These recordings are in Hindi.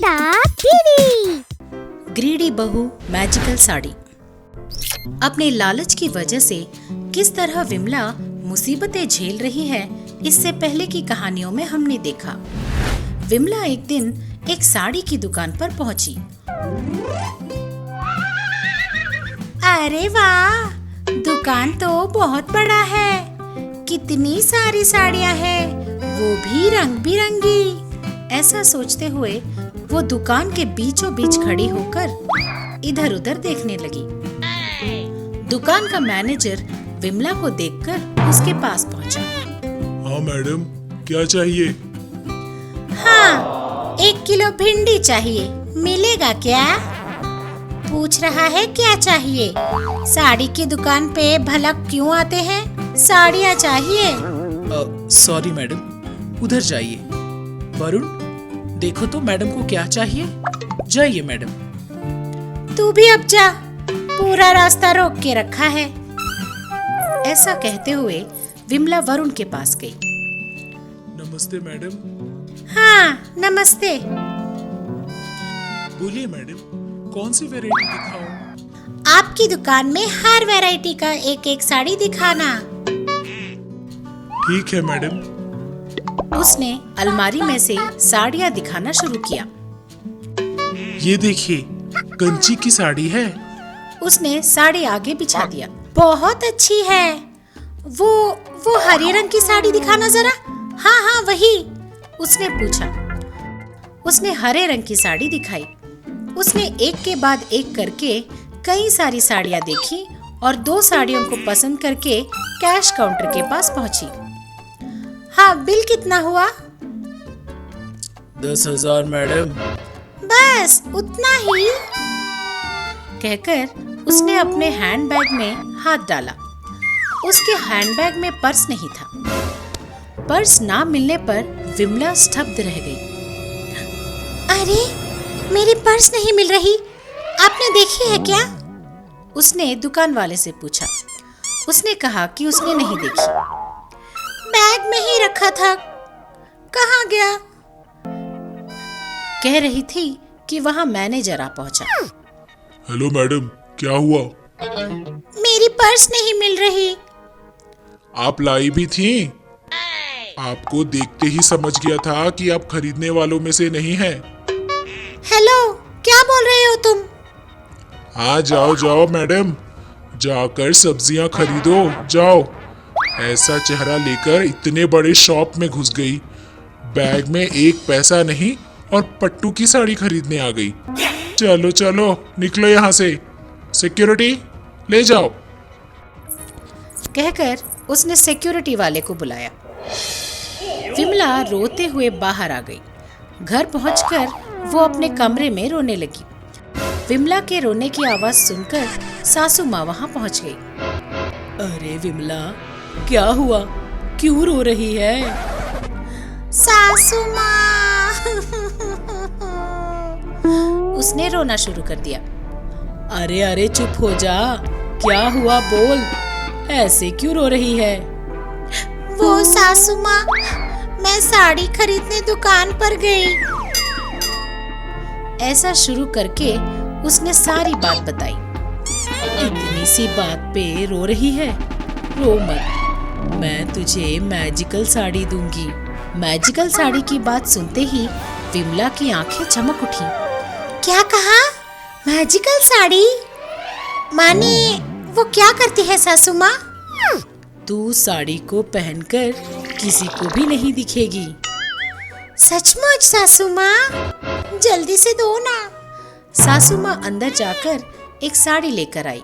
विमला टीवी। ग्रीडी बहू मैजिकल साड़ी। अपने लालच की वजह से किस तरह विमला मुसीबतें झेल रही है, इससे पहले की कहानियों में हमने देखा। विमला एक दिन एक साड़ी की दुकान पर पहुंची। अरे वाह, दुकान तो बहुत बड़ा है। कितनी सारी साड़ियाँ हैं, वो भी रंग बिरंगी। ऐसा सोचते हुए वो दुकान के बीचों बीच खड़ी होकर इधर उधर देखने लगी। दुकान का मैनेजर विमला को देखकर उसके पास पहुंचा। हाँ मैडम, क्या चाहिए? हाँ, 1 किलो भिंडी चाहिए, मिलेगा क्या? पूछ रहा है क्या चाहिए। साड़ी की दुकान पे भला क्यों आते हैं? साड़ियाँ चाहिए। सॉरी मैडम, उधर जाइए। वरुण, देखो तो मैडम को क्या चाहिए। जाइए मैडम। तू भी अब जा, पूरा रास्ता रोक के रखा है। ऐसा कहते हुए विमला वरुण के पास गई। नमस्ते मैडम। हाँ नमस्ते। बोलिए मैडम, कौन सी वैरायटी दिखाऊं? आपकी दुकान में हर वैरायटी का एक एक साड़ी दिखाना। ठीक है मैडम। उसने अलमारी में से साड़ियाँ दिखाना शुरू किया। ये देखिए, कंची की साड़ी है। उसने साड़ी आगे बिछा दिया। बहुत अच्छी है। वो हरे रंग की साड़ी दिखाना जरा। हाँ हाँ वही। उसने पूछा। उसने हरे रंग की साड़ी दिखाई। उसने एक के बाद एक करके कई सारी साड़ियाँ देखी और 2 साड़ियों को पसंद करके कैश काउंटर के पास पहुंची। हाँ, बिल कितना हुआ? 10,000 मैडम। बस उतना ही? कहकर उसने अपने हैंडबैग में हाथ डाला। उसके हैंडबैग में पर्स नहीं था। पर्स ना मिलने पर विमला स्तब्ध रह गई। अरे, मेरी पर्स नहीं मिल रही। आपने देखी है क्या? उसने दुकान वाले से पूछा। उसने कहा कि उसने नहीं देखी। बैग में ही रखा था, कहाँ गया? कह रही थी कि वहाँ मैनेजर आ पहुंचा। हेलो मैडम, क्या हुआ? मेरी पर्स नहीं मिल रही। आप लाई भी थी? आपको देखते ही समझ गया था कि आप खरीदने वालों में से नहीं हैं। हेलो, क्या बोल रहे हो तुम? हाँ, जाओ जाओ मैडम, जाकर सब्जियां खरीदो, जाओ। ऐसा चेहरा लेकर इतने बड़े शॉप में घुस गई, बैग में 1 पैसा नहीं और पट्टू की साड़ी खरीदने आ गई। चलो चलो, निकलो यहाँ से। सिक्योरिटी, ले जाओ। कहकर उसने सिक्योरिटी वाले को बुलाया। विमला रोते हुए बाहर आ गई। घर पहुंचकर वो अपने कमरे में रोने लगी। विमला के रोने की आवाज सुनकर सासू माँ वहां पहुंच गई। अरे विमला, क्या हुआ? क्यों रो रही है? सासू माँ उसने रोना शुरू कर दिया। अरे अरे चुप हो जा। क्या हुआ, बोल। ऐसे क्यों रो रही है? वो सासू माँ, मैं साड़ी खरीदने दुकान पर गई। ऐसा शुरू करके उसने सारी बात बताई। इतनी सी बात पे रो रही है? रो मत, मैं तुझे मैजिकल साड़ी दूंगी। मैजिकल साड़ी की बात सुनते ही विमला की आंखें चमक उठी। क्या कहा? मैजिकल साड़ी? माने वो क्या करती है सासू माँ? तू साड़ी को पहनकर किसी को भी नहीं दिखेगी। सचमुच सासू माँ? जल्दी से दो ना। सासू माँ अंदर जाकर एक साड़ी लेकर आई।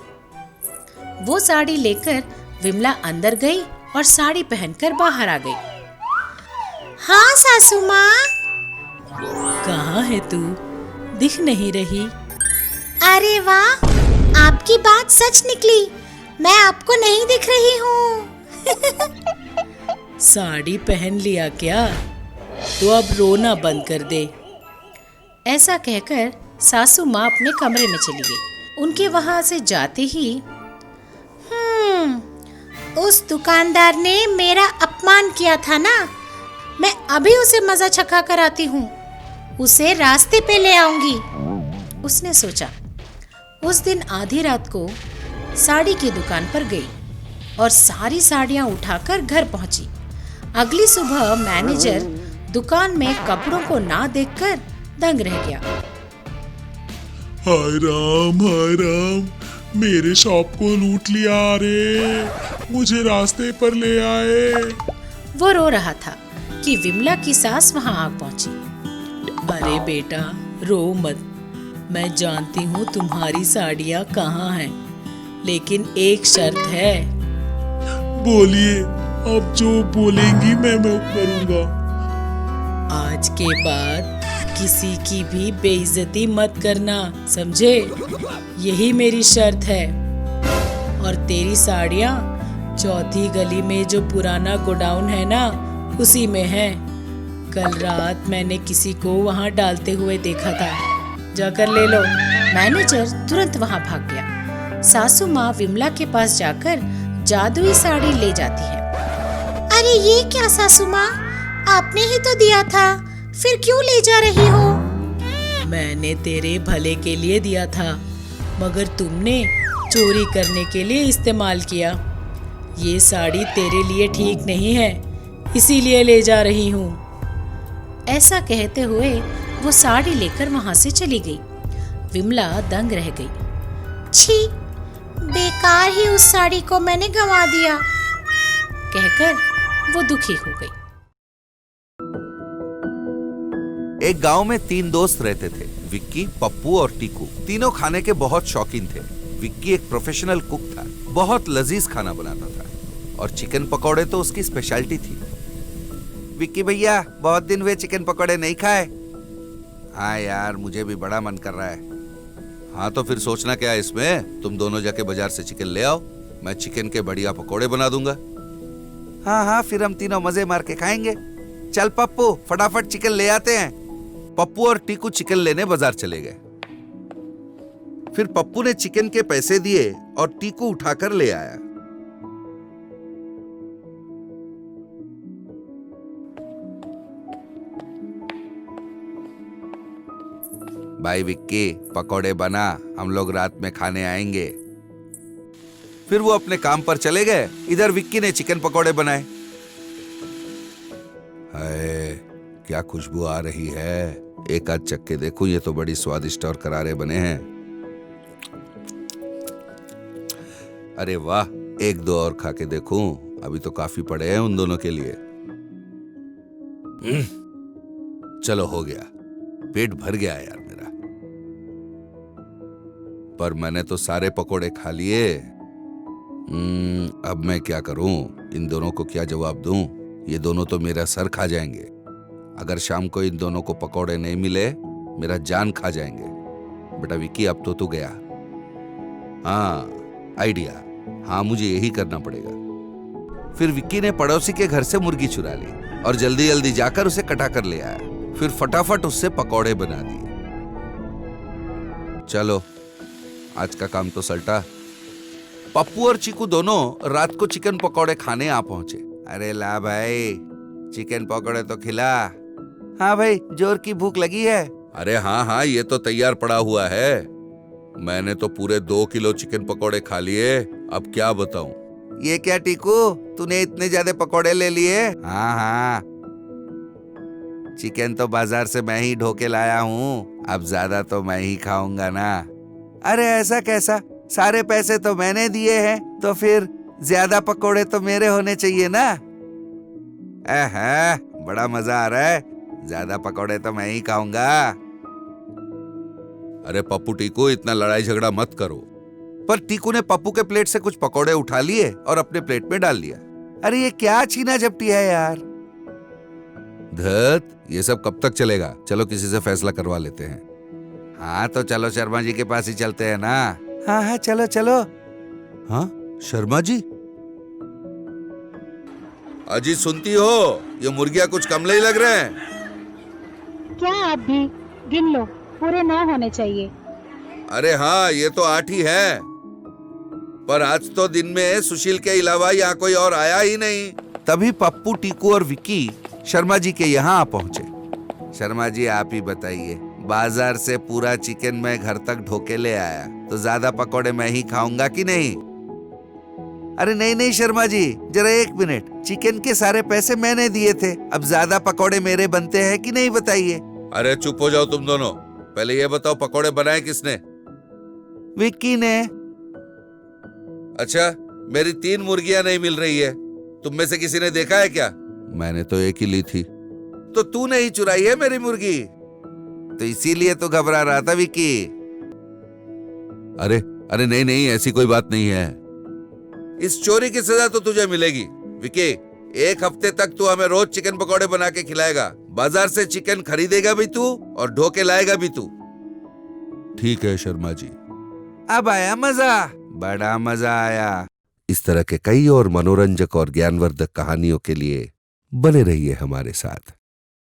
वो साड़ी लेकर विमला अंदर गई और साड़ी पहनकर बाहर आ गई। हाँ सासू माँ। कहाँ है तू? दिख नहीं रही। अरे वाह, आपकी बात सच निकली। मैं आपको नहीं दिख रही हूँ। साड़ी पहन लिया क्या? तो अब रोना बंद कर दे। ऐसा कहकर सासू माँ अपने कमरे में चली गई। उनके वहां से जाते ही उस दुकानदार ने मेरा अपमान किया था ना, मैं अभी उसे मजा चखा कर आती हूँ। उसे रास्ते पे ले आऊंगी, उसने सोचा। उस दिन आधी रात को साड़ी की दुकान पर गई और सारी साड़ियां उठाकर घर पहुंची। अगली सुबह मैनेजर दुकान में कपड़ों को ना देखकर दंग रह गया। हाय राम, मेरे शॉप को लूट लिया रे, मुझे रास्ते पर ले आए। वो रो रहा था कि विमला की सास वहां आ पहुंची। अरे बेटा, रो मत, मैं जानती हूँ तुम्हारी साड़ियाँ कहाँ हैं, लेकिन एक शर्त है। बोलिए, अब जो बोलेंगी मैं करूँगा। आज के बाद किसी की भी बेइज्जती मत करना, समझे? यही मेरी शर्त है। और तेरी साड़ियाँ चौथी गली में जो पुराना गोडाउन है ना, उसी में है। कल रात मैंने किसी को वहाँ डालते हुए देखा था, जाकर ले लो। मैनेजर तुरंत वहां भाग गया। सासू माँ विमला के पास जाकर जादुई साड़ी ले जाती है। अरे ये क्या सासू माँ, आपने ही तो दिया था, फिर क्यों ले जा रही हो? मैंने तेरे भले के लिए दिया था, मगर तुमने चोरी करने के लिए इस्तेमाल किया। ये साड़ी तेरे लिए ठीक नहीं है, इसीलिए ले जा रही हूँ। ऐसा कहते हुए वो साड़ी लेकर वहां से चली गई। विमला दंग रह गई। छी, बेकार ही उस साड़ी को मैंने गंवा दिया, कहकर वो दुखी हो गई। एक गांव में 3 दोस्त रहते थे, विक्की, पप्पू और टीकू। तीनों खाने के बहुत शौकीन थे। विक्की एक प्रोफेशनल कुक था, बहुत लजीज खाना बनाता था और चिकन पकौड़े तो उसकी स्पेशलिटी थी। विक्की भैया, बहुत दिन हुए चिकन पकौड़े नहीं खाए। हाँ यार, मुझे भी बड़ा मन कर रहा है। हाँ तो फिर सोचना क्या है इसमें, तुम दोनों जाके बाजार से चिकन ले आओ, मैं चिकन के बढ़िया पकौड़े बना दूंगा। हाँ, फिर हम तीनों मजे मार के खाएंगे। चल पप्पू, फटाफट चिकन ले आते हैं। पप्पू और टीकू चिकन लेने बाजार चले गए। फिर पप्पू ने चिकन के पैसे दिए और टीकू उठाकर ले आया। भाई विक्की, पकौड़े बना, हम लोग रात में खाने आएंगे। फिर वो अपने काम पर चले गए। इधर विक्की ने चिकन पकौड़े बनाए। हाय, क्या खुशबू आ रही है। एक आध चख के देखूं, ये तो बड़ी स्वादिष्ट और करारे बने हैं। अरे वाह, 1-2 और खा के देखूं, अभी तो काफी पड़े हैं उन दोनों के लिए। चलो हो गया, पेट भर गया यार मेरा। पर मैंने तो सारे पकोड़े खा लिए। अब मैं क्या करूं, इन दोनों को क्या जवाब दूं? ये दोनों तो मेरा सर खा जाएंगे। अगर शाम को इन दोनों को पकोड़े नहीं मिले, मेरा जान खा जाएंगे। बेटा विक्की, अब तो तू गया। हाँ, आइडिया। हाँ, मुझे यही करना पड़ेगा। फिर विक्की ने पड़ोसी के घर से मुर्गी चुरा ली और जल्दी जल्दी जाकर उसे कटा कर ले आया। फिर फटाफट उससे पकोड़े बना दिए। चलो, आज का काम तो सल्टा। पप्पू और चीकू दोनों रात को चिकन पकोड़े खाने आ पहुंचे। अरे ला भाई, चिकन पकोड़े तो खिला। हाँ भाई, जोर की भूख लगी है। अरे हाँ, ये तो तैयार पड़ा हुआ है। मैंने तो पूरे 2 किलो चिकन पकोड़े खा लिए, अब क्या बताऊं। ये क्या टीकू, तूने इतने ज्यादा पकोड़े ले लिए? हाँ, चिकन तो बाजार से मैं ही ढो के लाया हूँ, अब ज्यादा तो मैं ही खाऊंगा ना। अरे ऐसा कैसा, सारे पैसे तो मैंने दिए हैं, तो फिर ज्यादा पकोड़े तो मेरे होने चाहिए ना। बड़ा मजा आ रहा है, ज्यादा पकोड़े तो मैं ही खाऊंगा। अरे पप्पू टीकू, इतना लड़ाई झगड़ा मत करो। पर टीकू ने पप्पू के प्लेट से कुछ पकोड़े उठा लिए और अपने प्लेट में डाल लिया। अरे ये क्या छीना झपटी है यार। धत, ये सब कब तक चलेगा? चलो किसी से फैसला करवा लेते हैं। हाँ तो चलो शर्मा जी के पास ही चलते हैं ना। हाँ, चलो चलो। हाँ, शर्मा जी? अजी सुनती हो, ये मुर्गियां कुछ कम नहीं लग रहे हैं क्या? आप भी गिन लो, पूरे 9 होने चाहिए। अरे हाँ, ये तो 8 ही है, पर आज तो दिन में सुशील के अलावा यहाँ कोई और आया ही नहीं। तभी पप्पू, टीकू और विक्की शर्मा जी के यहाँ आ पहुंचे। शर्मा जी आप ही बताइए, बाजार से पूरा चिकन मैं घर तक ढोके ले आया तो ज्यादा पकोड़े मैं ही खाऊंगा कि नहीं? अरे नहीं नहीं शर्मा जी, जरा एक मिनट, चिकन के सारे पैसे मैंने दिए थे, अब ज्यादा पकोड़े मेरे बनते हैं कि नहीं बताइए? अरे चुप हो जाओ तुम दोनों, पहले ये बताओ पकोड़े बनाए किसने? विक्की ने। अच्छा, मेरी 3 मुर्गियां नहीं मिल रही है, तुम में से किसी ने देखा है क्या? मैंने तो एक ही ली थी। तो तूने ही चुराई है मेरी मुर्गी, तो इसीलिए तो घबरा रहा था विक्की। अरे अरे नहीं नहीं, ऐसी कोई बात नहीं है। इस चोरी की सजा तो तुझे मिलेगी विक्की। 1 हफ्ते तक तू हमें रोज चिकन पकौड़े बना के खिलाएगा, बाजार से चिकन खरीदेगा भी तू और ढोके लाएगा भी तू। ठीक है शर्मा जी। अब आया मजा, बड़ा मजा आया। इस तरह के कई और मनोरंजक और ज्ञानवर्धक कहानियों के लिए बने रहिए हमारे साथ।